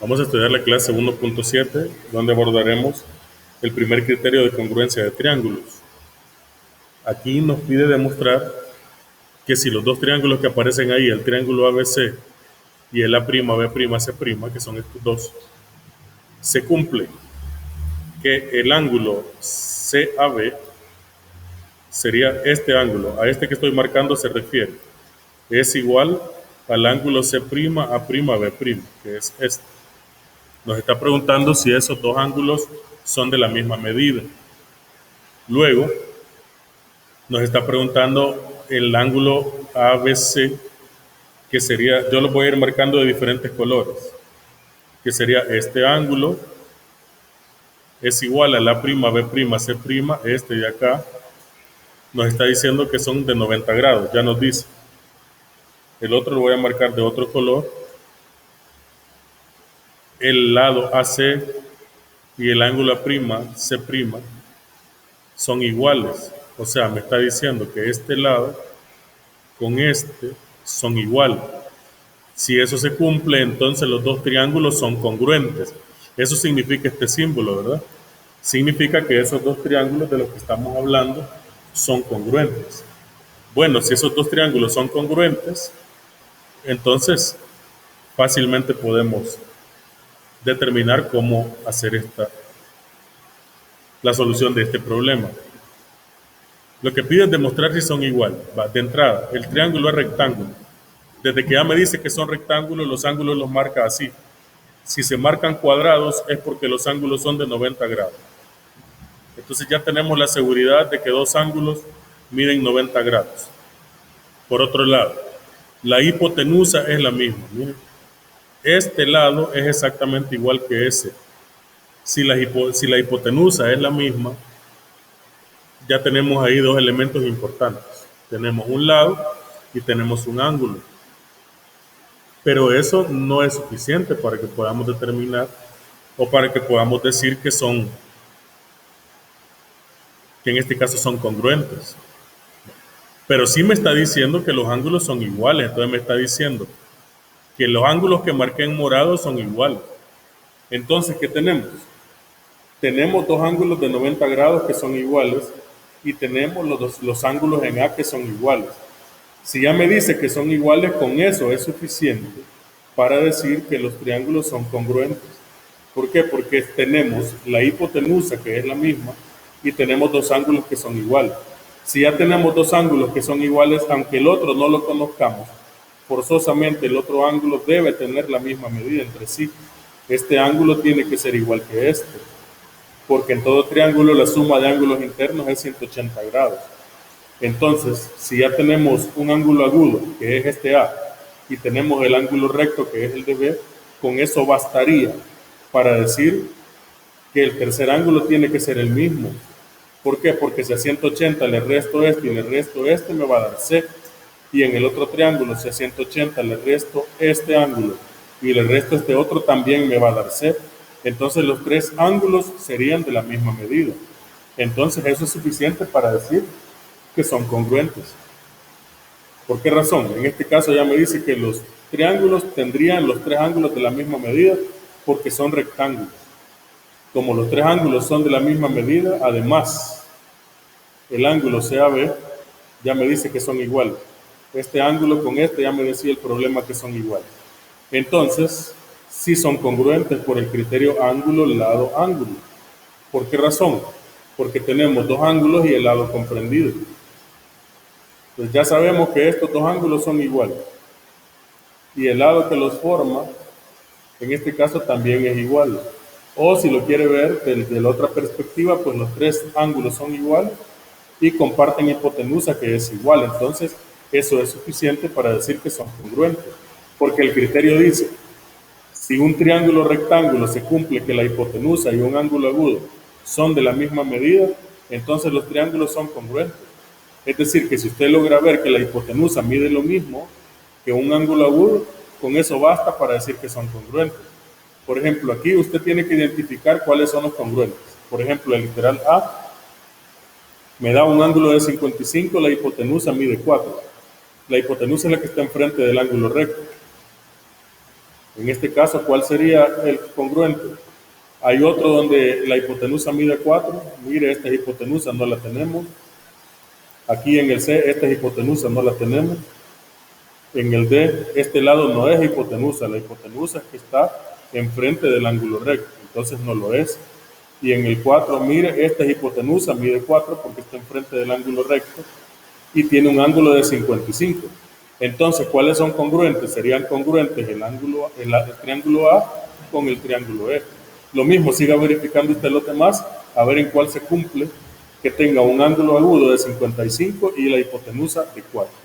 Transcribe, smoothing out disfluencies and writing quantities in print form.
Vamos a estudiar la clase 1.7, donde abordaremos el primer criterio de congruencia de triángulos. Aquí nos pide demostrar que si los dos triángulos que aparecen ahí, el triángulo ABC y el A'B'C', que son estos dos, se cumple que el ángulo CAB sería este ángulo, a este que estoy marcando se refiere, es igual al ángulo C'A'B', que es este. Nos está preguntando si esos dos ángulos son de la misma medida. Luego, nos está preguntando el ángulo ABC, que sería, yo lo voy a ir marcando de diferentes colores, que sería este ángulo, es igual al A'B'C', este de acá, nos está diciendo que son de 90 grados, ya nos dice. El otro lo voy a marcar de otro color. El lado AC y el ángulo A'C' son iguales. O sea, me está diciendo que este lado con este son iguales. Si eso se cumple, entonces los dos triángulos son congruentes. Eso significa este símbolo, ¿verdad? Significa que esos dos triángulos de los que estamos hablando son congruentes. Bueno, si esos dos triángulos son congruentes, entonces fácilmente podemos determinar cómo hacer la solución de este problema. Lo que pide es demostrar si son iguales. De entrada, el triángulo es rectángulo. Desde que ya me dice que son rectángulos, los ángulos los marca así. Si se marcan cuadrados es porque los ángulos son de 90 grados. Entonces ya tenemos la seguridad de que dos ángulos miden 90 grados. Por otro lado, la hipotenusa es la misma. Miren, este lado es exactamente igual que ese. Si la hipotenusa es la misma, ya tenemos ahí dos elementos importantes. Tenemos un lado y tenemos un ángulo. Pero eso no es suficiente para que podamos determinar o para que podamos decir que en este caso son congruentes. Pero sí me está diciendo que los ángulos son iguales, entonces me está diciendo que los ángulos que marqué en morado son iguales. Entonces, ¿qué tenemos? Tenemos dos ángulos de 90 grados que son iguales y tenemos los ángulos en A que son iguales. Si ya me dice que son iguales, con eso es suficiente para decir que los triángulos son congruentes. ¿Por qué? Porque tenemos la hipotenusa, que es la misma, y tenemos dos ángulos que son iguales. Si ya tenemos dos ángulos que son iguales, aunque el otro no lo conozcamos, forzosamente el otro ángulo debe tener la misma medida entre sí. Este ángulo tiene que ser igual que este, porque en todo triángulo la suma de ángulos internos es 180 grados. Entonces, si ya tenemos un ángulo agudo, que es este A, y tenemos el ángulo recto, que es el de B, con eso bastaría para decir que el tercer ángulo tiene que ser el mismo. ¿Por qué? Porque si a 180 le resto este y le resto este, me va a dar C. Y en el otro triángulo, si a 180 le resto este ángulo y le resto este otro, también me va a dar C. Entonces los tres ángulos serían de la misma medida. Entonces eso es suficiente para decir que son congruentes. ¿Por qué razón? En este caso ya me dice que los triángulos tendrían los tres ángulos de la misma medida porque son rectángulos. Como los tres ángulos son de la misma medida, además, el ángulo CAB ya me dice que son iguales. Este ángulo con este ya me decía el problema que son iguales. Entonces, sí son congruentes por el criterio ángulo, lado, ángulo. ¿Por qué razón? Porque tenemos dos ángulos y el lado comprendido. Pues ya sabemos que estos dos ángulos son iguales. Y el lado que los forma, en este caso, también es igual. O si lo quiere ver desde la otra perspectiva, pues los tres ángulos son iguales y comparten hipotenusa, que es igual. Entonces, eso es suficiente para decir que son congruentes. Porque el criterio dice, si un triángulo rectángulo se cumple que la hipotenusa y un ángulo agudo son de la misma medida, entonces los triángulos son congruentes. Es decir, que si usted logra ver que la hipotenusa mide lo mismo que un ángulo agudo, con eso basta para decir que son congruentes. Por ejemplo, aquí usted tiene que identificar cuáles son los congruentes. Por ejemplo, el literal A me da un ángulo de 55, la hipotenusa mide 4. La hipotenusa es la que está enfrente del ángulo recto. En este caso, ¿cuál sería el congruente? Hay otro donde la hipotenusa mide 4. Mire, esta hipotenusa no la tenemos. Aquí en el C, esta hipotenusa no la tenemos. En el D, este lado no es hipotenusa. La hipotenusa es que está enfrente del ángulo recto, entonces no lo es. Y en el 4, mire, esta hipotenusa mide 4 porque está enfrente del ángulo recto y tiene un ángulo de 55. Entonces, ¿cuáles son congruentes? Serían congruentes el triángulo A con el triángulo E. Lo mismo, siga verificando usted los demás, a ver en cuál se cumple que tenga un ángulo agudo de 55 y la hipotenusa de 4.